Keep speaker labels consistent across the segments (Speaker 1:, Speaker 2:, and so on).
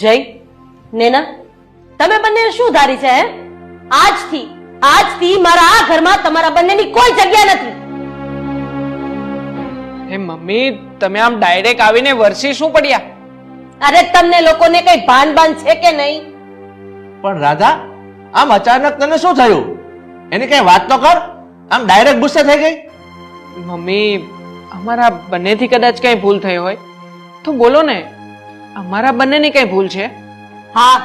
Speaker 1: જય નેના, તમે બંને શું ધારી છે? આજથી મારા આ ઘરમાં તમારા બંનેની કોઈ જગ્યા નથી.
Speaker 2: હે મમ્મી, તમે આમ ડાયરેક્ટ આવીને વરસી શું પડ્યા?
Speaker 1: અરે તમને લોકોને કઈ ભાન છે કે નહીં?
Speaker 3: પણ રાધા, આમ અચાનક તને શું થયું? એની કઈ વાત તો કર. આમ ડાયરેક્ટ ગુસ્સે થઈ ગઈ?
Speaker 2: મમ્મી, અમારા બંનેથી કદાચ કઈ ભૂલ થઈ હોય તો બોલો ને. અમારા બંનેની કઈ ભૂલ છે?
Speaker 1: હા,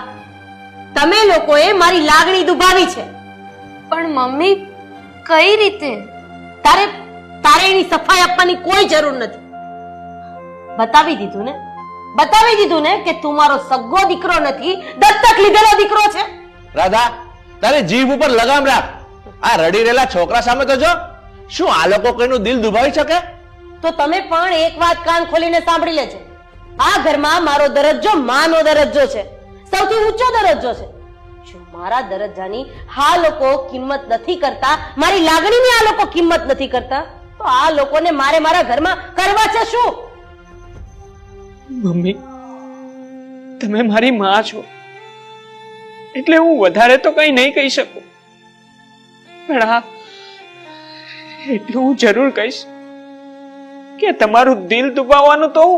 Speaker 1: તમે લોકોએ મારી લાગણી દુભાવી છે.
Speaker 4: પણ મમ્મી, કઈ રીતે?
Speaker 1: તારે એની સફાઈ આપવાની કોઈ જરૂર નથી. બતાવી દીધું ને કે તું મારો સગ્ગો દીકરો નથી, દત્તક લીધેલો દીકરો છે.
Speaker 3: રાધા, તારી જીભ ઉપર લગામ રાખ. આ રડી રહેલા છોકરા સામે તો જો. શું આ લોકો કોઈનું દિલ દુભાવી શકે?
Speaker 1: તો તમે પણ એક વાત કાન ખોલીને સાંભળી લેજો. આ ઘરમાં મારો દરજ્જો માનો દરજ્જો છે, સૌથી ઊંચો દરજ્જો છે. જો મારા દરજ્જાની આ લોકો કિંમત નથી કરતા, મારી લાગણીની આ લોકો કિંમત નથી કરતા, તો આ લોકોને મારા ઘરમાં કરવા છે શું?
Speaker 2: મમ્મી, તમે મારી માં છો એટલે હું વધારે તો કઈ નહીં કહી શકું, પણ હા, એટલું હું જરૂર કહીશ કે તમારું દિલ દુભાવવાનું તો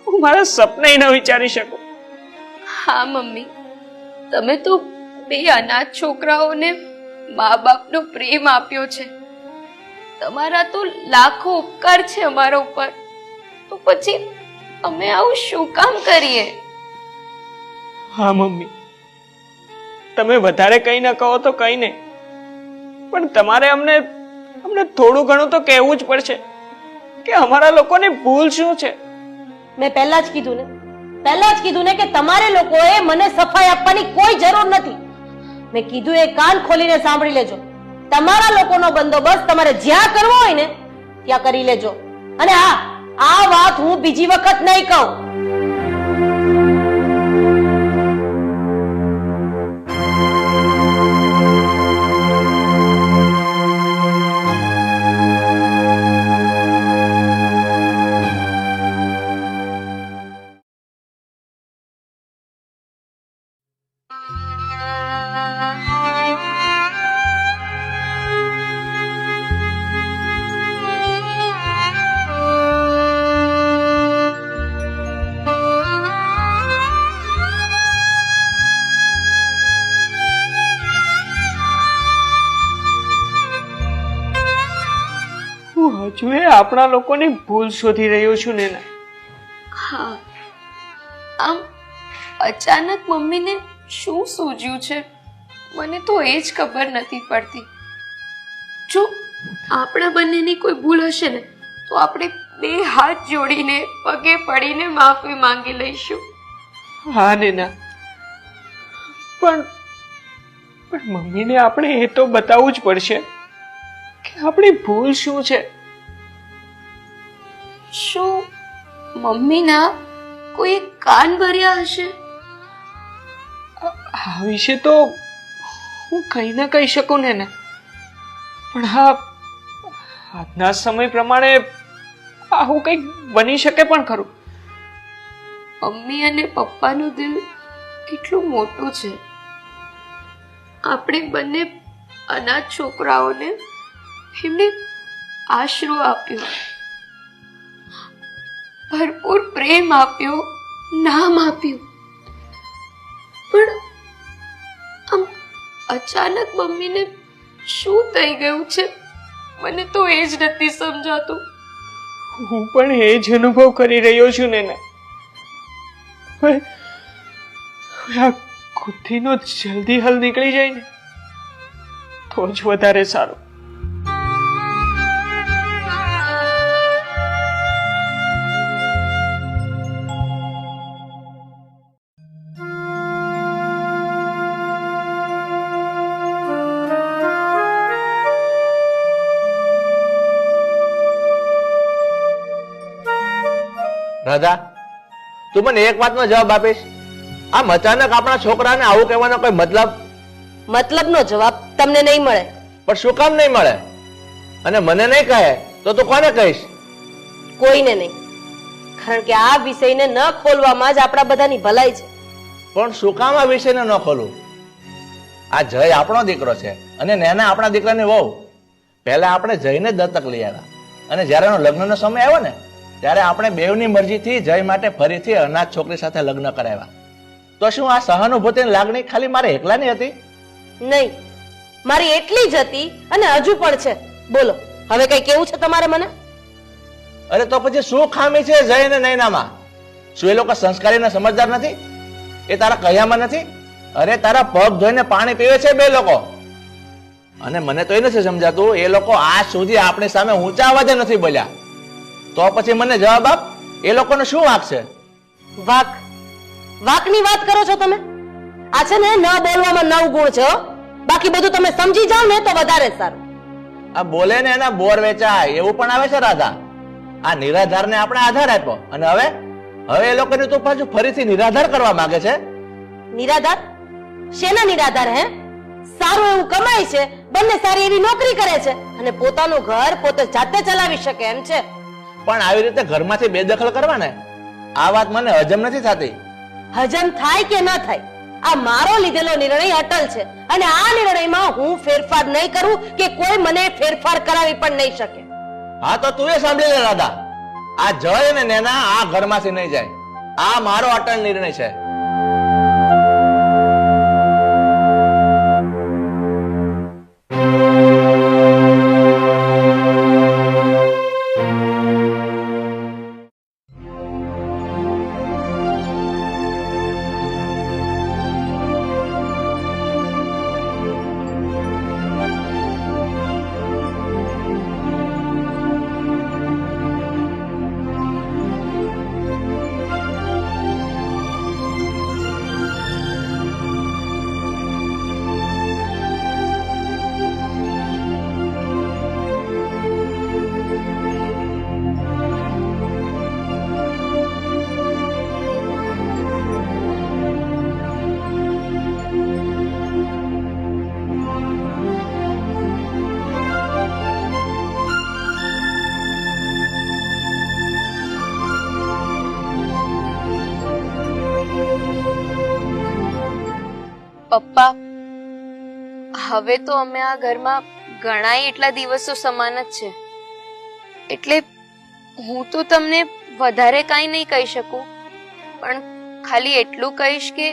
Speaker 2: હું મારા સપને ન વિચારી શકું.
Speaker 4: હા મમ્મી, તમે તો બે અનાથ છોકરાઓને મા બાપનો પ્રેમ આપ્યો છે. તમારા તો લાખો ઉપકાર છે અમારા ઉપર, તો પછી અમે આવું શું કામ કરીએ?
Speaker 2: હા મમ્મી, તમે વધારે કઈ ન કહો તો કઈ નહીં, પણ તમારે અમને થોડું ઘણું તો કહેવું જ પડશે કે અમારા લોકોની ભૂલ શું છે.
Speaker 1: મેં પહેલા જ કીધું ને કે તમારે લોકોએ મને સફાઈ આપવાની કોઈ જરૂર નથી. મેં કીધું એ કાન ખોલીને સાંભળી લેજો. તમારા લોકોનો બંદોબસ્ત તમારે જ્યાં કરવો હોય ને ત્યાં કરી લેજો. અને હા, આ વાત હું બીજી વખત નહીં કહું.
Speaker 2: હજુ એ આપણા લોકોની ભૂલ શોધી રહ્યો છું ને.
Speaker 4: હા, આમ અચાનક મમ્મીને શું સૂઝ્યું છે મને તો એ જ ખબર નથી પડતી. જો આપણા બંનેની કોઈ ભૂલ હશે ને તો આપણે બે હાથ જોડીને પગે પડીને માફી માંગી લઈશું.
Speaker 2: હા નેના, પણ મમ્મીને આપણે એ તો બતાવવું જ પડશે કે આપણી ભૂલ શું છે.
Speaker 4: શું મમ્મીના કોઈ કાન ભર્યા હશે?
Speaker 2: આ વિશે તો હું કઈ ન કહી શકું ને, પણ હા, આજના સમય પ્રમાણે આવું કંઈક બની શકે પણ ખરું.
Speaker 4: મમ્મી અને પપ્પાનું દિલ કેટલું મોટું છે. આપણે બંને અનાથ છોકરાઓને એમને આશરો આપ્યો, ભરપૂર પ્રેમ આપ્યો, નામ આપ્યું, પણ આમ અચાનક મમ્મીને શું થઈ ગયું છે મને તો એ જ નથી સમજાતું.
Speaker 2: હું પણ એ જ અનુભવ કરી રહ્યો છું ને. હવે આ ખુદીનો જલ્દી હલ નીકળી જાય ને તો જ વધારે સારું.
Speaker 3: રાધા, તું મને એક વાતનો જવાબ આપીશ? આમ અચાનક આપણા છોકરાને આવું કહેવાનો કોઈ
Speaker 1: મતલબનો જવાબ તમને નહીં મળે.
Speaker 3: પણ શું કામ નહીં મળે? અને મને નહીં કહે તો તું કોને કહીશ?
Speaker 1: કોઈને નહીં, કારણ કે આ વિષયને ન ખોલવામાં જ આપણા બધાની ભલાઈ છે.
Speaker 3: પણ શું કામ આ વિષયને ન ખોલું? આ જય આપણો દીકરો છે અને નેના આપણા દીકરાની વહુ. પહેલા આપણે જયને દત્તક લઈ આવ્યા અને જ્યારે એનો લગ્નનો સમય આવ્યો ને ત્યારે આપણે બેવની મરજીથી જય માટે ફરીથી અનાથ છોકરી સાથે લગ્ન કરાવ્યા. તો શું આ સહાનુભૂતિની લાગણી ખાલી મારે એકલાની હતી?
Speaker 1: નહીં, મારી એટલી જ હતી અને હજુ પણ છે. બોલો, હવે કઈ કેવું છે તમારે મને?
Speaker 3: અરે તો પછી શું ખામી છે જય અને નૈનામાં? શું એ લોકો સંસ્કારી અને સમજદાર નથી? એ તારા કયામાં નથી? અરે તારા પગ ધોઈને પાણી પીવે છે બે લોકો. અને મને તો એ નથી સમજાતું, એ લોકો આજ સુધી આપણી સામે ઊંચા અવાજે નથી બોલ્યા. તો પછી મને જવાબ આપ, એ લોકોનો શું વાંક છે?
Speaker 1: વાક? વાકની વાત કરો છો તમે? આ છે ને ન બોલવામાં 9 ગુણ છે હો. બાકી બધું તમે સમજી જાઓ ને તો વધારે સારું.
Speaker 3: આ બોલે ને એના બોર વેચાય એવું પણ આવે છે રાધા. આ નિરાધારને આપણે આધાર આપ્યો અને હવે એ લોકોને તું પાછું ફરીથી નિરાધાર કરવા માંગે છે.
Speaker 1: નિરાધાર? શેના નિરાધાર? હે, સારું એવું કમાય છે, બંને સારી એવી નોકરી કરે છે અને પોતાનું ઘર પોતે જાતે ચલાવી શકે એમ છે.
Speaker 3: પણ આવી રીતે ઘરમાંથી બેદખલ કરવા ને, આ વાત મને હજમ નથી થતી.
Speaker 1: હજમ થાય કે ન થાય, આ મારો લીધેલો નિર્ણય અટલ છે અને આ નિર્ણયમાં હું ફેરફાર નહીં કરું કે કોઈ મને ફેરફાર કરાવી પણ નહીં શકે.
Speaker 3: હા તો તું એ સાંભળી લે રાધા, આ જય અને નેના આ ઘરમાંથી નહીં જાય. આ મારો અટલ નિર્ણય છે.
Speaker 4: પપ્પા, હવે તો અમે આ ઘરમાં ઘણાય એટલા દિવસો સમાન જ છે, એટલે હું તો તમને વધારે કાંઈ નહીં કહી શકું, પણ ખાલી એટલું કહીશ કે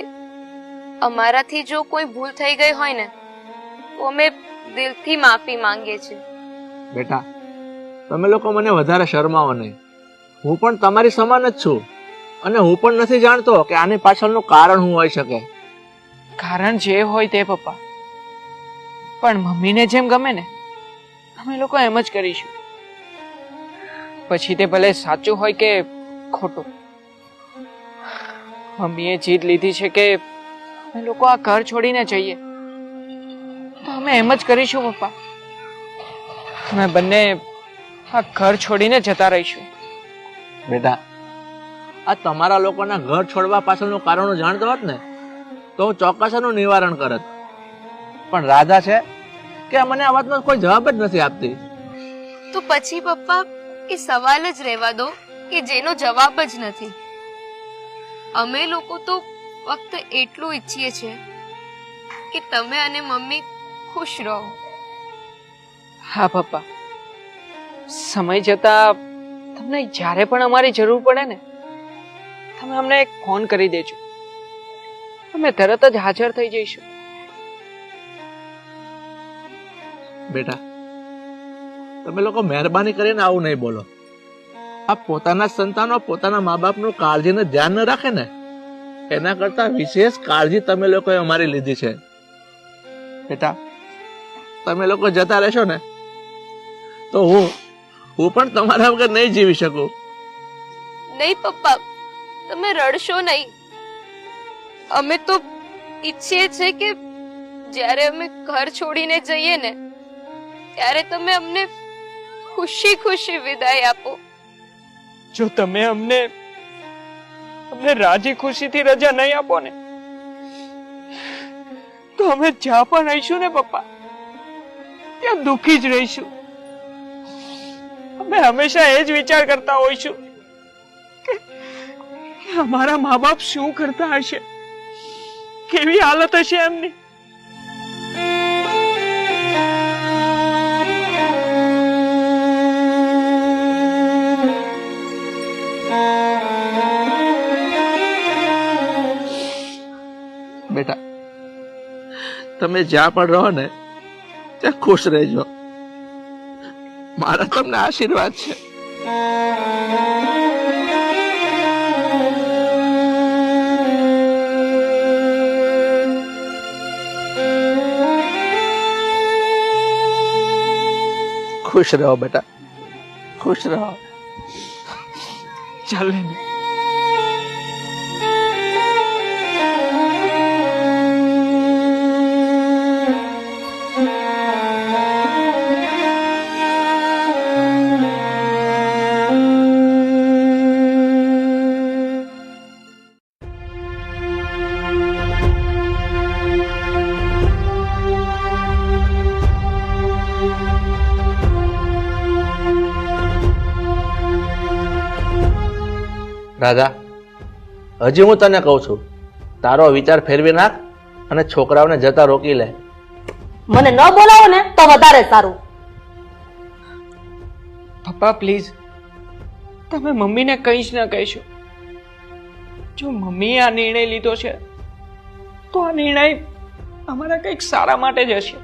Speaker 4: અમારાથી જો કોઈ ભૂલ થઈ ગઈ હોય ને તો અમે દિલથી માફી માંગીએ છીએ.
Speaker 3: બેટા, તમે લોકો મને વધારે શરમાવો નહીં. હું પણ તમારી સમાન જ છું અને હું પણ નથી જાણતો કે આની પાછળનું કારણ શું હોઈ શકે.
Speaker 2: કારણ જે હોય તે પપ્પા, પણ મમ્મીને જેમ ગમે ને અમે લોકો એમ જ કરીશું. પછી તે ભલે સાચું હોય કે ખોટું. મમ્મીએ જીદ લીધી છે કે અમે લોકો આ ઘર છોડીને જઈએ, તો અમે એમ જ કરીશું પપ્પા. અમે બંને આ ઘર છોડીને જતા રહીશું.
Speaker 3: બેટા, આ તમારા લોકોના ઘર છોડવા પાછળનું કારણ જાણતો હોત ને તો હું ચોક્કસ એનું નિવારણ કરત. પણ રાધા છે કે મને આ વાતનો કોઈ જવાબ જ નથી આપતી.
Speaker 4: તો પછી પપ્પા એ સવાલ જ રહેવા દો કે જેનો જવાબ જ નથી. અમે લોકો તો ફક્ત એટલું ઈચ્છીએ છીએ કે તમે અને મમ્મી ખુશ રહો.
Speaker 2: હા પપ્પા, સમય જતા તમને જ્યારે પણ અમારી જરૂર પડે ને તમે અમને એક ફોન કરી દેજો, અમે તરત જ હાજર થઈ જઈશું.
Speaker 3: બેટા, તમે લોકો મહેરબાની કરીને આવું નહીં બોલો. આ પોતાના સંતાનો પોતાના મા બાપનું કાળજીને ધ્યાન ન રાખે ને એના કરતા વિશેષ કાળજી તમે લોકોએ અમારી લીધી છે. બેટા, તમે લોકો જતા રહેશો ને તો હું પણ તમારા વગર નહીં જીવી શકું.
Speaker 4: નહીં પપ્પા, તમે રડશો નહીં. અમે તો ઈચ્છીએ છીએ કે જ્યારે અમે ઘર છોડીને જઈએ ને ત્યારે તમે અમને ખુશી ખુશી વિદાય આપો.
Speaker 2: જો તમે અમને રાજી ખુશીથી રજા નહીં આપો ને તો અમે જ્યાં પણ રહીશું ને પપ્પા ત્યાં દુઃખી જ રહીશું. અમે હંમેશા એ જ વિચાર કરતા હોઈશું કે અમારા મા બાપ શું કરતા હશે, કેવી હાલત હશે એમની.
Speaker 3: બેટા, તમે જ્યાં પણ રહો ને ત્યાં ખુશ રહેજો. મારા તમને આશીર્વાદ છે. ખુશ રહો બેટા, ખુશ રહો.
Speaker 2: ચાલે ને.
Speaker 3: રાધા, હજી હું તને કહું છું, તારો વિચાર ફેરવી નાખ અને છોકરાઓને જતા રોકી લે.
Speaker 1: મને ન બોલાવો ને તો વધારે સારું.
Speaker 2: પપ્પા પ્લીઝ, તમે મમ્મીને કંઈ જ ન કહેશો. જો મમ્મીએ આ નિર્ણય લીધો છે તો આ નિર્ણય અમારા કંઈક સારા માટે જ હશે.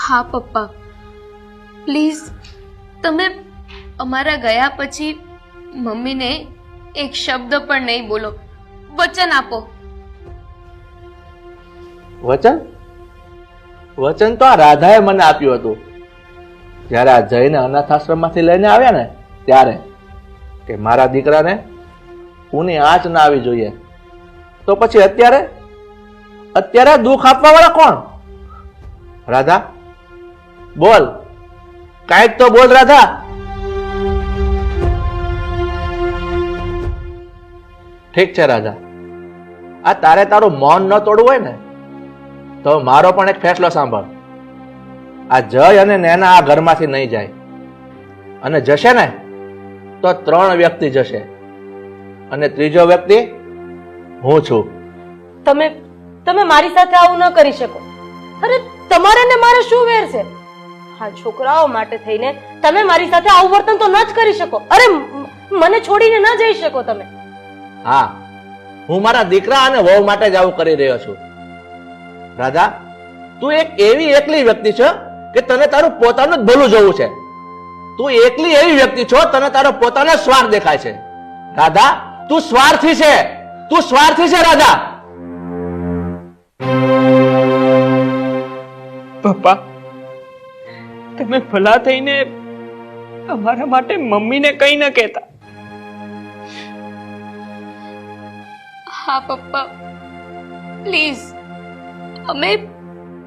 Speaker 4: હા પપ્પા, પ્લીઝ તમે અમારા ગયા પછી મમ્મીને એક શબ્દ પણ નહીં બોલો. વચન આપો.
Speaker 3: વચન? વચન તો આ રાધાએ મને આપ્યું હતું જ્યારે આ જઈને અનાથાશ્રમમાંથી લઈને આવ્યા ને ત્યારે, કે મારા દીકરાને ઊની આંચ ના આવી જોઈએ. તો પછી અત્યારે દુઃખ આપવા વાળા કોણ? રાધા બોલ, કાંઈક તો બોલ રાધા. ઠીક છે રાધા, આ તારે તારું મૌન ન તોડવું હોય ને તો મારો પણ એક ફેસલો સાંભળ. આ જય અને નેના આ ઘરમાંથી નહીં જાય, અને જશે ને તો 3 વ્યક્તિ જશે, અને ત્રીજો વ્યક્તિ હું છું.
Speaker 1: તમે મારી સાથે આવું ન કરી શકો. અરે તમારે ને મારે શું વેર છે? હા, છોકરાઓ માટે થઈને તમે મારી સાથે આવું વર્તન તો ન જ કરી શકો. અરે મને છોડીને ન જઈ શકો તમે.
Speaker 3: હા, હું મારા દીકરા અને વહુ માટે જ આવું કરી રહ્યો છું. રાધા, તું એક એવી એકલી વ્યક્તિ છો કે તને તારું પોતાનું જ ભલું જોવું છે. તું એકલી એવી વ્યક્તિ છો, તને તારો પોતાનો સ્વાર્થ દેખાય છે. રાધા, તું સ્વાર્થી છે, તું સ્વાર્થી છે રાધા.
Speaker 2: પપ્પા, તમે ભલા થઈને અમારા માટે મમ્મીને કંઈ ન કહેતા.
Speaker 4: હા પપ્પા, પ્લીઝ, અમે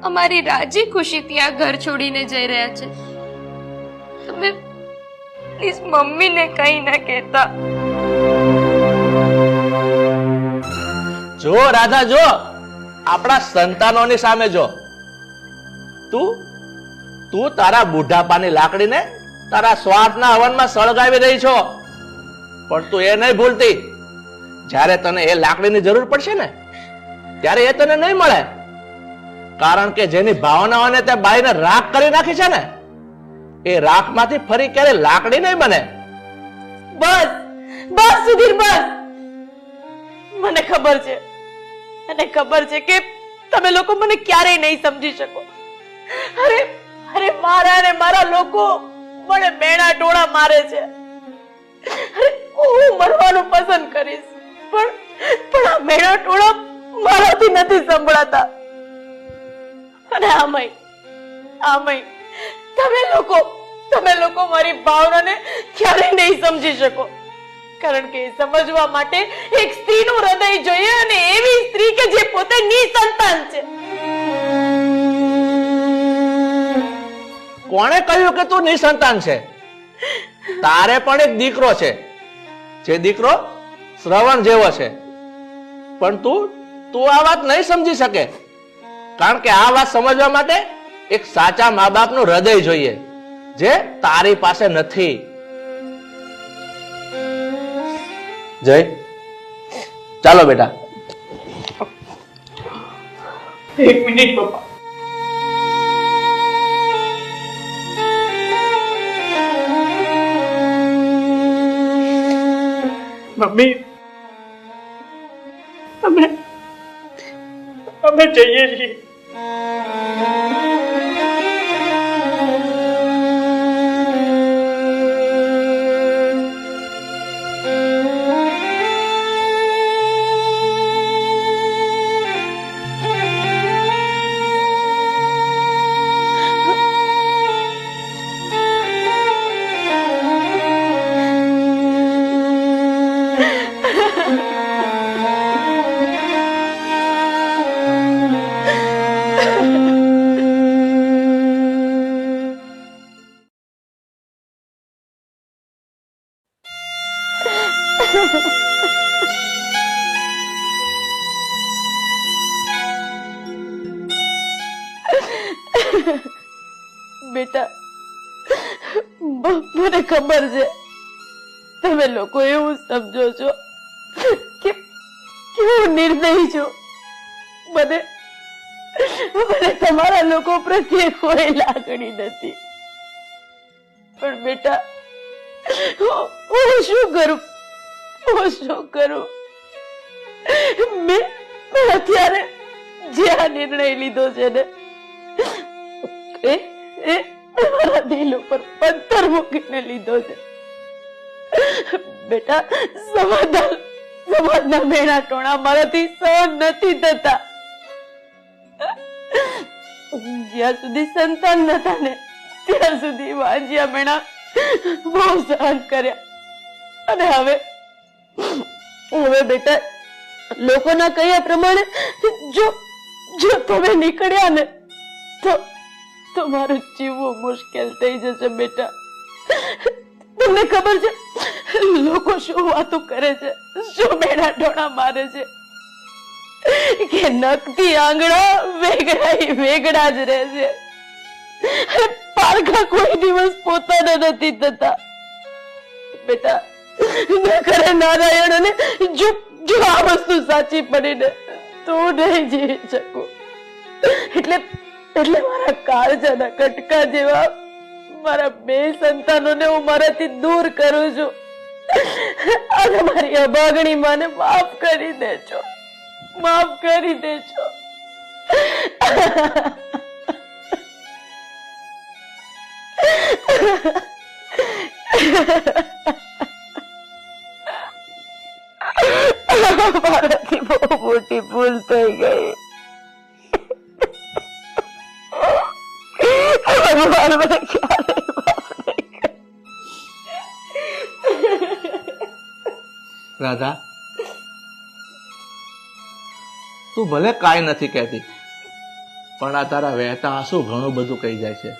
Speaker 4: અમારી રાજી ખુશીથી આ ઘર છોડીને જઈ રહ્યા છે. તમે પ્લીઝ મમ્મીને કંઈ ન કહેતા.
Speaker 3: જો રાધા, જો આપણા સંતાનોની સામે જો. તું તારા બુઢાપાની લાકડીને તારા સ્વાર્થના હવનમાં સળગાવી રહી છો, પણ તું એ નહીં ભૂલતી, જ્યારે તને એ લાકડીની જરૂર પડશે ને ત્યારે એ તને નહીં મળે. કારણ કે જેની ભાવનાઓને તે બાઈને રાખ કરી નાખી છે ને, એ રાખમાંથી ફરી ક્યારે લાકડી નહીં બને.
Speaker 1: બસ બસ સુધીર, બસ. મને ખબર છે કે તમે લોકો મને ક્યારેય નહીં સમજી શકો. અરે મારા ને મારા લોકો મને બેણા ટોળા મારે છે. અરે હું મરવાનું પસંદ કરીશ, પણ આ બેણા ટોળા મારાથી નથી સંભળાતા. અને આમય તમે લોકો મારી ભાવનાને ક્યારેય નહીં સમજી શકો. કારણ કે સમજવા માટે એક સ્ત્રીનું હૃદય જોઈએ, અને એવી સ્ત્રી કે જે પોતે નિસંતાન છે.
Speaker 3: કોણે કહ્યું કે તું નિસંતાન છે? તારે પણ એક દીકરો છે, જે દીકરો શ્રવણ જેવો છે. પણ તું આ વાત નહીં સમજી શકે, કારણ કે આ વાત સમજવા માટે એક સાચા મા બાપનું હૃદય જોઈએ, જે તારી પાસે નથી. જય, ચાલો બેટા.
Speaker 2: એક મિનિટ પપ્પા. મમ્મી, અમે જઈએ છીએ.
Speaker 1: બેટા, મને ખબર છે તમે લોકો એવું સમજો છો કે હું નિર્દયી છું. મને તમારા લોકો પ્રત્યે કોઈ લાગણી નથી. પણ બેટા, હું શું કરું? મેં અત્યારે જે આ નિર્ણય લીધો છે ને, એ મારા દિલ ઉપર પથ્થર મૂકીને લીધો છે. બેટા, સમાજના મેણા ટોણા મારાથી સહન નથી થતા. જ્યાં સુધી સંતાન નતા ને ત્યાં સુધી વાંજિયા મેણા બહુ સહન કર્યા. અને હવે બેટા, લોકોના કહ્યા પ્રમાણે જો તમે નીકળ્યા ને તો મારું જીવવું મુશ્કેલ થઈ જશે. બેટા, તમને ખબર છે લોકો શું વાતો કરે છે, શું મેણા ઢોણા મારે છે કે નખથી આંગળા વેગળા જ રહે છે. પારખા કોઈ દિવસ પોતાના નથી થતા. બેટા, ખરે નારાયણ, અને જો આ વસ્તુ સાચી પડીને તો નહીં જીવી શકું. એટલે મારા કાળજાના કટકા જેવા મારા 2 સંતાનોને હું મારાથી દૂર કરું છું. અને મારી અભાગણી માને માફ કરી દેજો. મારાથી બહુ મોટી ભૂલ થઈ ગઈ.
Speaker 3: રાધા, તું ભલે કાંઈ નથી કહેતી, પણ આ તારા વહેતા આંસુ ઘણું બધું કહી જાય છે.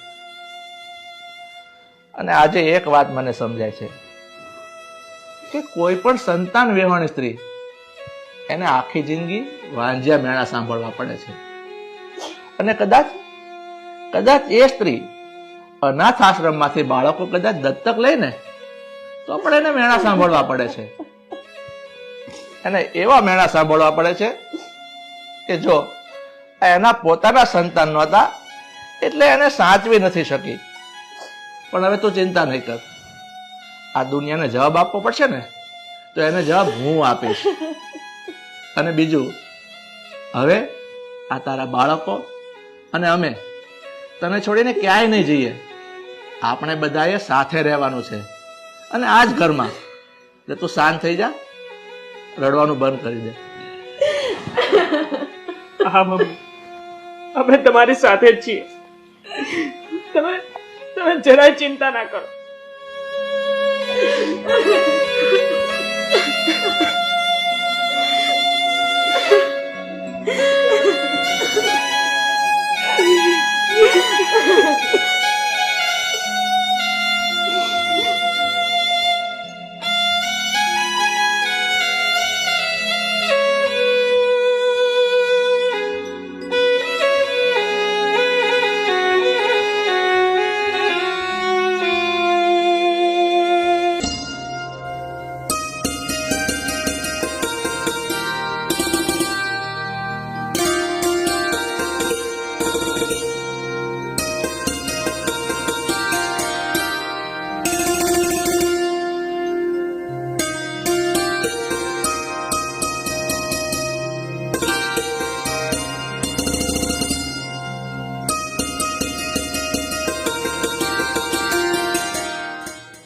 Speaker 3: અને આજે એક વાત મને સમજાય છે કે કોઈ પણ સંતાન વિહોણી સ્ત્રી એને આખી જિંદગી વાંજિયા મેણા સાંભળવા પડે છે. અને કદાચ એ સ્ત્રી અનાથ આશ્રમમાંથી બાળકો કદાચ દત્તક લઈને તો પણ એને મેણા સાંભળવા પડે છે. એને એવા મેણા સાંભળવા પડે છે કે જો એના પોતાના સંતાન નહોતા એટલે એને સાચવી નથી શકી. પણ હવે તું ચિંતા નહીં કર, આ દુનિયાને જવાબ આપવો પડશે ને તો એને જવાબ હું આપીશ. અને બીજું, હવે આ તારા બાળકો અને અમે તને છોડીને ક્યાંય નહીં જઈએ. આપણે બધાએ સાથે રહેવાનું છે અને આ જ ઘરમાં. એટલે તું શાંત થઈ જા, રડવાનું બંધ કરી દે.
Speaker 2: હા મમ્મી, અમે તમારી સાથે જ છીએ. તમે જરાય ચિંતા ના કરો.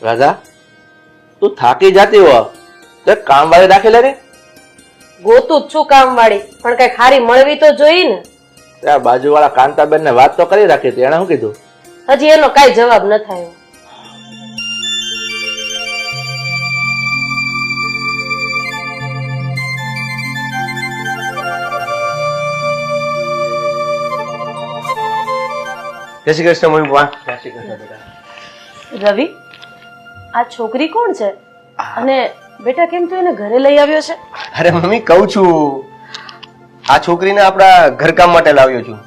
Speaker 3: રાજા, તું થાકી જાતી હો તો એક કામવાળી રાખી લે ને.
Speaker 1: ગોતું જ છું કામ વાળી, પણ કઈ ખારી મળવી તો જોઈએ ને.
Speaker 3: ત્યાં બાજુવાળા કાંતાબેન ને વાત તો કરી રાખી હતી, એને શું કીધું?
Speaker 1: હજી એનો કઈ જવાબ ન થયો.
Speaker 5: જય શ્રી કૃષ્ણ મમ્મી પપ્પા.
Speaker 3: જય શ્રી કૃષ્ણ બેટા.
Speaker 1: રવિ, આ છોકરી કોણ છે? અને બેટા કેમ તું એને ઘરે લઈ આવ્યો છે?
Speaker 5: અરે મમ્મી કહું છું, આ છોકરીને આપણા ઘરકામ માટે લાવ્યો છું.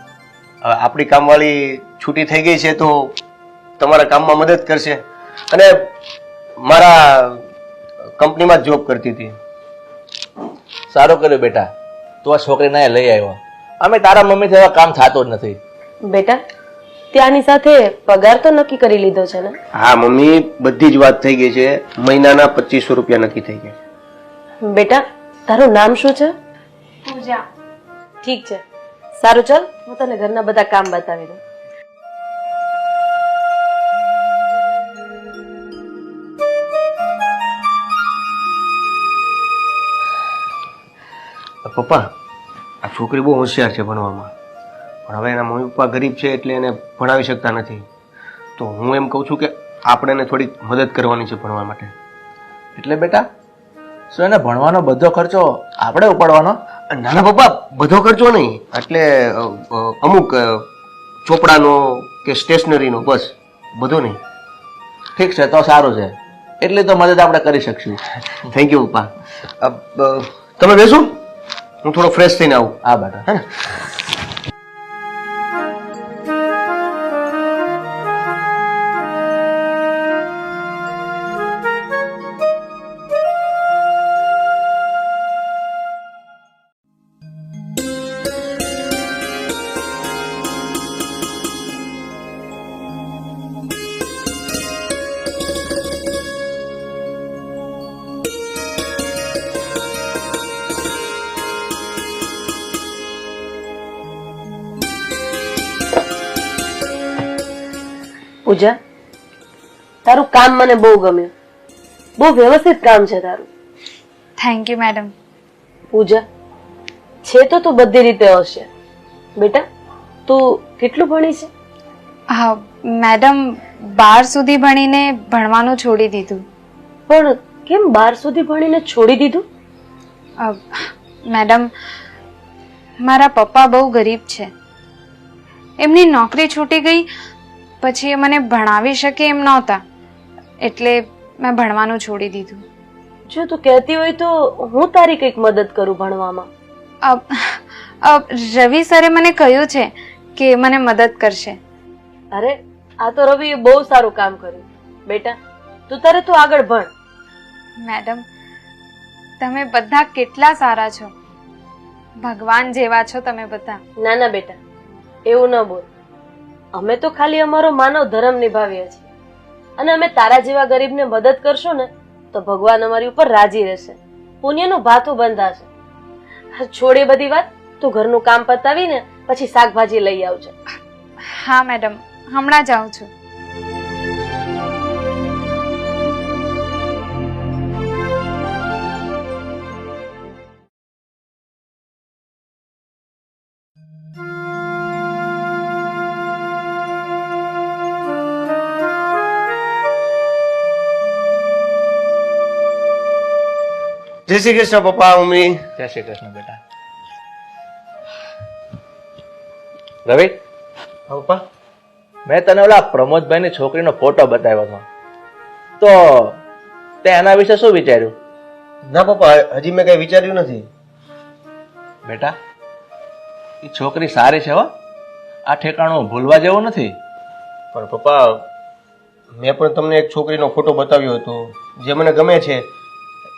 Speaker 5: હવે આપણી કામવાળી છૂટી થઈ ગઈ છે તો તમારા કામમાં મદદ કરશે, અને મારા કંપનીમાં જોબ કરતી હતી.
Speaker 3: સારું કર્યું બેટા, તું આ છોકરીને અહીંયા લઈ આવ્યો. અમે તારા મમ્મીથી હવે કામ થતું જ નથી.
Speaker 1: બેટા, ત્યાંની સાથે પગાર તો નક્કી કરી લીધો છે ને?
Speaker 5: હા મમ્મી, બધી જ વાત થઈ ગઈ છે. મહિનાના 2500 રૂપિયા નક્કી થઈ ગયા.
Speaker 1: બેટા, તારું નામ શું છે?
Speaker 4: પૂજા.
Speaker 1: ઠીક છે, સારું, ચાલ હું તને ઘરના બધા કામ બતાવી દઉં.
Speaker 5: પપ્પા, આ છોકરી બહુ હોશિયાર છે ભણવામાં, પણ હવે એના મમ્મી પપ્પા ગરીબ છે એટલે એને ભણાવી શકતા નથી. તો હું એમ કહું છું કે આપણે એને થોડીક મદદ કરવાની છે ભણવા માટે.
Speaker 3: એટલે બેટા, શું એને ભણવાનો બધો ખર્ચો આપણે ઉપાડવાનો?
Speaker 5: નાના પપ્પા, બધો ખર્ચો નહીં, એટલે અમુક ચોપડાનો કે સ્ટેશનરીનો, બસ, બધો નહીં.
Speaker 3: ઠીક છે, તો સારું છે. એટલી તો મદદ આપણે કરી શકશું.
Speaker 5: થેન્ક યુ પપ્પા. તમે બેસો, હું થોડો ફ્રેશ થઈને આવું.
Speaker 3: હા બેટા.
Speaker 5: હે ને?
Speaker 1: પૂજા, તારું કામ મને બહુ ગમ્યું. બહુ વ્યવસ્થિત કામ છે તારું.
Speaker 6: Thank you madam.
Speaker 1: પૂજા, છે તો તું બધી રીતે હોશિયાર. બેટા, તું કેટલું ભણી છે?
Speaker 6: હા મેડમ, 12 સુધી ભણીને ભણવાનું છોડી દીધું.
Speaker 1: પણ કેમ 12 સુધી ભણીને છોડી દીધું?
Speaker 6: મેડમ, મારા પપ્પા બહુ ગરીબ છે. એમની નોકરી છૂટી ગઈ પછી એ મને ભણાવી શકે એમ નહોતા, એટલે મેં ભણવાનું છોડી દીધું.
Speaker 1: જો તું કહેતી હોય તો હું તારી કંઈક મદદ કરું ભણવામાં.
Speaker 6: રવિ સરે મને કહ્યું છે કે મને મદદ કરશે.
Speaker 1: અરે, આ તો રવિએ બહુ સારું કામ કર્યું. બેટા, તું આગળ ભણ.
Speaker 6: મેડમ, તમે બધા કેટલા સારા છો. ભગવાન જેવા છો તમે બધા.
Speaker 1: ના ના બેટા, એવું ન બોલ. અમે તો ખાલી અમારો માનવ ધર્મ નિભાવીએ છીએ, અને અમે તારા જેવા ગરીબને મદદ કરશું ને તો ભગવાન અમારી ઉપર રાજી રહેશે, પુણ્યનું ભાથું બંધાશે. છોડ એ બધી વાત, તું ઘરનું કામ પતાવીને પછી શાકભાજી લઈ આવજે.
Speaker 6: હા મેડમ, હમણાં જાઉં છું.
Speaker 5: જય શ્રી કૃષ્ણ પપ્પા, મમ્મી.
Speaker 3: જય શ્રી કૃષ્ણ બેટા. રવિ,
Speaker 5: હા પપ્પા.
Speaker 3: મેં તને ઓલા પ્રમોદભાઈની છોકરીનો ફોટો બતાવ્યો હતો, તો તે એના વિશે શું વિચાર્યું?
Speaker 5: ના પપ્પા, હજી મેં કઈ વિચાર્યું નથી.
Speaker 3: બેટા, એ છોકરી સારી છે હો, આ ઠેકાણું ભૂલવા જેવું નથી.
Speaker 5: પણ પપ્પા, મેં પણ તમને એક છોકરીનો ફોટો બતાવ્યો હતો જે મને ગમે છે,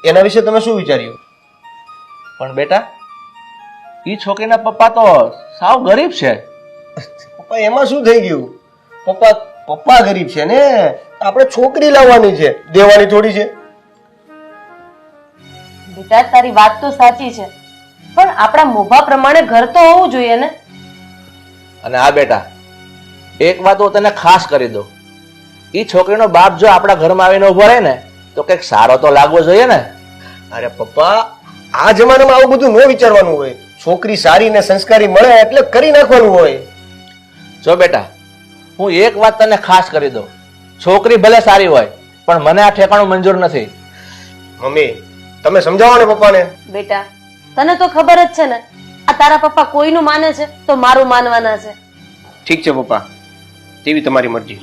Speaker 5: એના વિશે તમે શું વિચાર્યું?
Speaker 3: પણ બેટા, એ છોકરીના પપ્પા તો સાવ ગરીબ છે.
Speaker 5: પપ્પા, એમાં શું થઈ ગયું? પપ્પા ગરીબ છે ને, આપણે છોકરી લાવવાની છે, દેવાની થોડી છે.
Speaker 1: બેટા, તારી વાત તો સાચી છે, પણ આપણા મોભા પ્રમાણે ઘર તો હોવું જોઈએ ને.
Speaker 3: અને આ બેટા, એક વાત હું તને ખાસ કરી દઉં, એ છોકરીનો બાપ જો આપણા ઘરમાં આવીને ઉભો રહે ને તો કંઈક સારો તો લાગવો જોઈએ ને.
Speaker 5: અરે પપ્પા, આ જમાનામાં આવું બધું ન વિચારવાનું હોય. છોકરી સારી ને સંસ્કારી મળે એટલે કરી નાખવાનું હોય.
Speaker 3: જો બેટા, હું એક વાત તને ખાસ કરી દઉં, છોકરી ભલે સારી હોય પણ મને આ ઠેકાણું મંજૂર નથી.
Speaker 5: મમ્મી, તમે સમજાવો ને પપ્પાને.
Speaker 1: બેટા, તને તો ખબર જ છે ને, આ તારા પપ્પા કોઈનું માને છે તો મારું માનવાના છે.
Speaker 5: ઠીક છે પપ્પા, તેવી તમારી મરજી.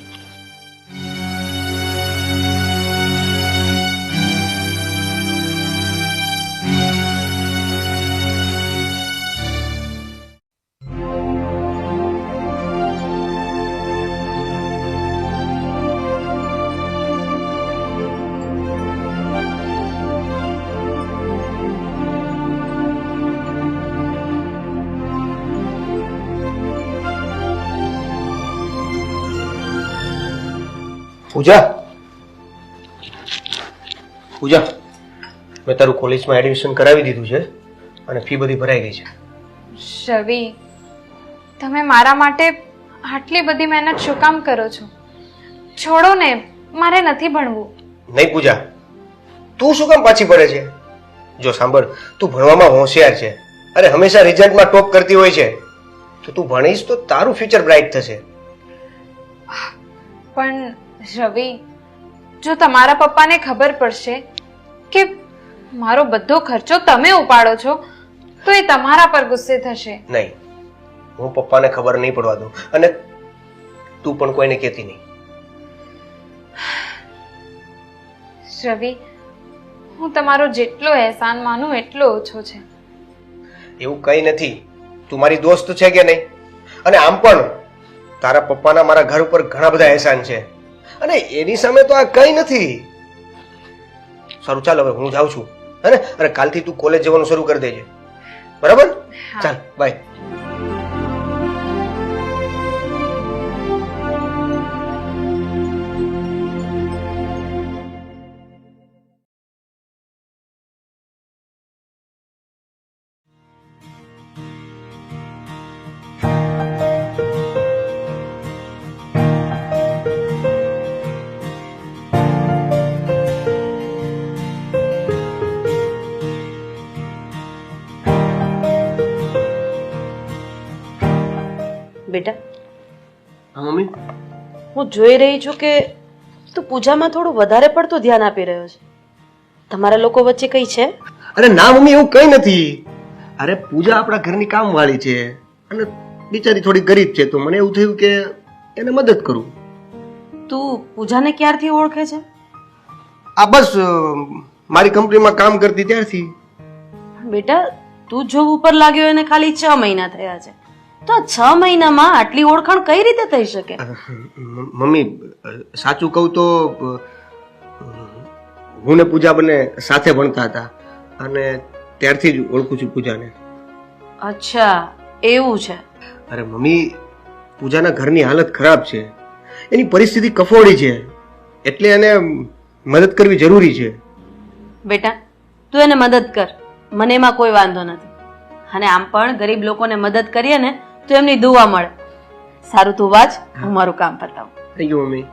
Speaker 5: પૂજા, પૂજા, મેં તારું કોલેજમાં એડમિશન કરાવી દીધું છે અને ફી બધી ભરાઈ ગઈ છે.
Speaker 6: શવી, તમે મારા માટે આટલી બધી મહેનત શું કામ કરો છો? છોડો ને, મારે નથી ભણવું.
Speaker 5: નહીં પૂજા, તું શું કામ પાછી પડે છે? જો સાંભળ, તું ભણવામાં હોશિયાર છે અને હંમેશા રિઝલ્ટમાં ટોપ કરતી હોય છે, તો તું ભણીશ તો તારું ફ્યુચર બ્રાઇટ થશે.
Speaker 6: પણ રવિ, જો તમારા પપ્પાને ખબર પડશે કે મારો બધો ખર્ચો તમે ઉપાડો છો તો એ તમારા પર ગુસ્સે થશે.
Speaker 5: નહીં, હું પપ્પાને ખબર નહીં પડવા દઉં અને તું પણ કોઈને કહેતી નહીં.
Speaker 6: રવિ, હું તમારો જેટલો અહેસાન માનું એટલો ઓછો છે.
Speaker 5: એવું કંઈ નથી, તું મારી દોસ્ત છે કે નહીં? અને આમ પણ તારા પપ્પાના મારા ઘર ઉપર ઘણા બધા અહેસાન છે અને એની સામે તો આ કંઈ નથી. સારું, ચાલ હવે હું જાઉં છું, હે ને? અને કાલથી તું કોલેજ જવાનું શરૂ કરી દેજે, બરાબર? ચાલ, બાય.
Speaker 1: બેટા,
Speaker 5: હા મમ્મી.
Speaker 1: હું જોઈ રહી છું કે તું પૂજામાં થોડું વધારે પડતું ધ્યાન આપી રહ્યો છે. તમારા લોકો વચ્ચે કઈ છે?
Speaker 5: અરે ના મમ્મી, એવું કંઈ નથી. અરે પૂજા આપણા ઘરની કામવાળી છે અને બિચારી થોડી ગરીબ છે, તો મને એવું થયું કે એને મદદ કરું.
Speaker 1: તું પૂજાને ક્યારથી ઓળખે છે?
Speaker 5: આ બસ મારી કંપનીમાં કામ કરતી ત્યારથી.
Speaker 1: બેટા, તું જોબ ઉપર લાગ્યો એને ખાલી 6 મહિના થયા છે, તો 6 મહિનામાં આટલી ઓળખાણ કઈ રીતે થઈ શકે?
Speaker 5: મમ્મી, સાચું કહું તો હું ને પૂજા બંને સાથે ભણતા હતા અને ત્યારથી જ ઓળખું છું પૂજાને.
Speaker 1: અચ્છા, એવું છે.
Speaker 5: અરે મમ્મી, પૂજાના ઘરની હાલત ખરાબ છે, એની પરિસ્થિતિ કફોડી છે, એટલે એને મદદ કરવી જરૂરી છે.
Speaker 1: બેટા, તું એને મદદ કર, મને એમાં કોઈ વાંધો નથી. અને આમ પણ ગરીબ લોકોને મદદ કરીએ ને તો એમની દુઆ મળે. સારું, તું વાંચ, હું મારું કામ પતાવું.
Speaker 5: Thank you mummy.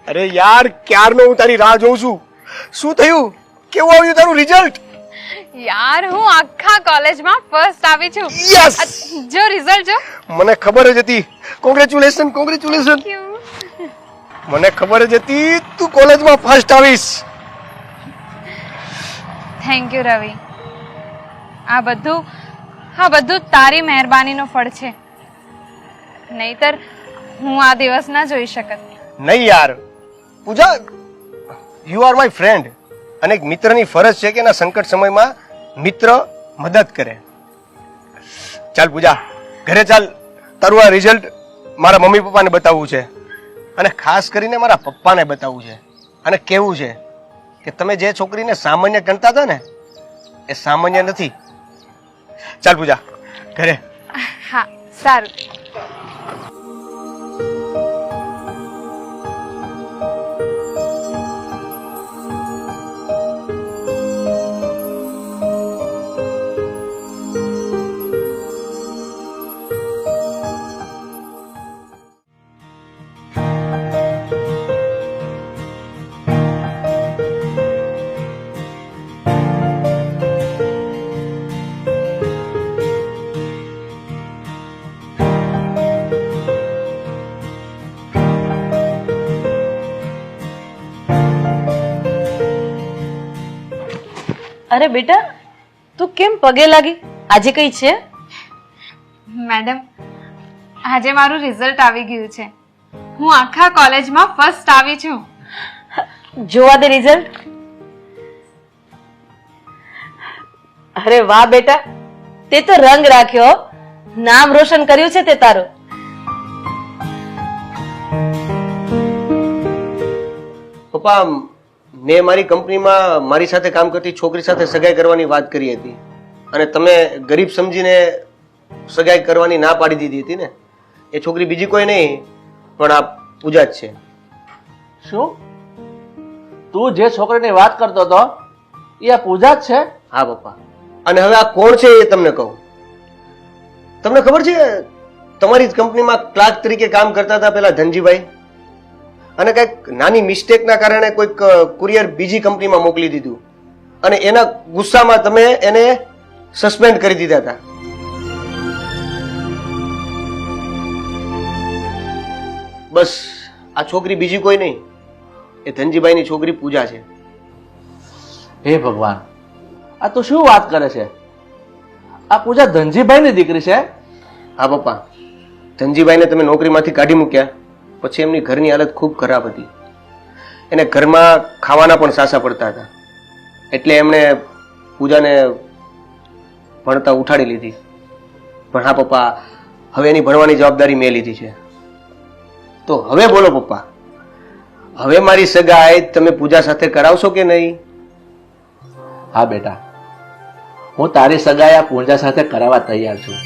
Speaker 5: અરે યાર, ક્યારનો હું તારી રાહ જોઉં છું. શું થયું? કેવું આવ્યું તારું રિઝલ્ટ?
Speaker 6: યાર, હું આખા કોલેજમાં ફર્સ્ટ આવી છું.
Speaker 5: યસ!
Speaker 6: જો રિઝલ્ટ જો.
Speaker 5: મને ખબર જ હતી. Congratulation, congratulation. મને ખબર જ હતી તું કોલેજમાં ફર્સ્ટ આવીશ.
Speaker 6: થેન્ક યુ રવિ. આ બધું તારી મહેરબાનીનો ફળ છે. નહીતર હું આ દિવસ ના જોઈ શકત.
Speaker 5: નહીં યાર, પૂજા, યુ આર માય ફ્રેન્ડ, અને એક મિત્રની ફરજ છે કે એના સંકટ સમયમાં મિત્ર મદદ કરે. ચાલ પૂજા, ઘરે ચાલ. તારું આ રિઝલ્ટ મારા મમ્મી પપ્પાને બતાવવું છે, અને ખાસ કરીને મારા પપ્પાને બતાવવું છે, અને કહેવું છે કે તમે જે છોકરીને સામાન્ય ગણતા હતા ને એ સામાન્ય નથી. ચાલ પૂજા, ઘરે.
Speaker 6: હા સારું.
Speaker 1: અરે બેટા, તું કેમ પગે લાગી? આજે કઈ છે?
Speaker 6: મેડમ, આજે મારું રિઝલ્ટ આવી ગયું છે. હું આખા કોલેજમાં ફર્સ્ટ આવી છું.
Speaker 1: જોવા દે રિઝલ્ટ. અરે વાહ બેટા, તે તો રંગ રાખ્યો, નામ રોશન કર્યું છે તે તારું.
Speaker 5: પપ્પા, મેં મારી કંપનીમાં મારી સાથે કામ કરતી છોકરી સાથે સગાઈ કરવાની વાત કરી હતી, અને તમે ગરીબ સમજીને સગાઈ કરવાની ના પાડી દીધી હતી ને. એ છોકરી બીજી કોઈ નહીં પણ આ પૂજા જ છે.
Speaker 3: શું તું જે છોકરીની વાત કરતો હતો એ આ પૂજા જ છે?
Speaker 5: હા પપ્પા, અને હવે આ કોણ છે એ તમને કહું. તમને ખબર છે તમારી જ કંપનીમાં ક્લાર્ક તરીકે કામ કરતા હતા પેલા ધનજીભાઈ, અને કંઈક નાની મિસ્ટેકના કારણે કોઈક કુરિયર બીજી કંપનીમાં મોકલી દીધું, અને એના ગુસ્સામાં તમે એને સસ્પેન્ડ કરી દીધા હતા. બસ આ છોકરી બીજી કોઈ નહીં, એ ધનજીભાઈની છોકરી પૂજા છે.
Speaker 3: હે ભગવાન, આ તો શું વાત કરે છે? આ પૂજા ધનજીભાઈની દીકરી છે?
Speaker 5: હા પપ્પા, ધનજીભાઈને તમે નોકરીમાંથી કાઢી મૂક્યા પછી એમની ઘરની હાલત ખૂબ ખરાબ હતી. એને ઘરમાં ખાવાના પણ સાસા પડતા હતા, એટલે એમણે પૂજાને ભણતા ઉઠાડી લીધી. પણ હા પપ્પા, હવે એની ભણવાની જવાબદારી મેં લીધી છે. તો હવે બોલો પપ્પા, હવે મારી સગાઈ તમે પૂજા સાથે કરાવશો કે નહીં?
Speaker 3: હા બેટા, હું તારી સગાઈ આ પૂજા સાથે કરાવવા તૈયાર છું.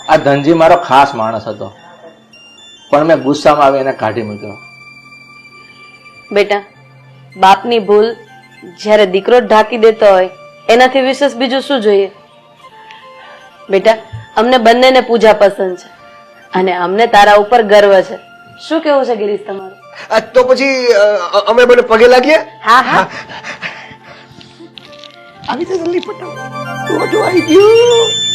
Speaker 3: આ ધનજી મારો ખાસ માણસ હતો, પણ મેં ગુસ્સામાં આવી એને કાઢી મૂક્યો.
Speaker 1: બેટા, બાપની ભૂલ જ્યારે દીકરો ઢાંકી દેતો હોય એનાથી વિશેષ બીજું શું જોઈએ? બેટા, અમને બંનેને પૂજા પસંદ છે, અને અમને તારા ઉપર ગર્વ છે. શું કેવું છે ગિરીશ તમારું?
Speaker 5: તો પછી અમે બંને પગે લાગીએ.
Speaker 1: હા હા,
Speaker 5: આવી તો જલ્દી પટાવ. આવી ગયું.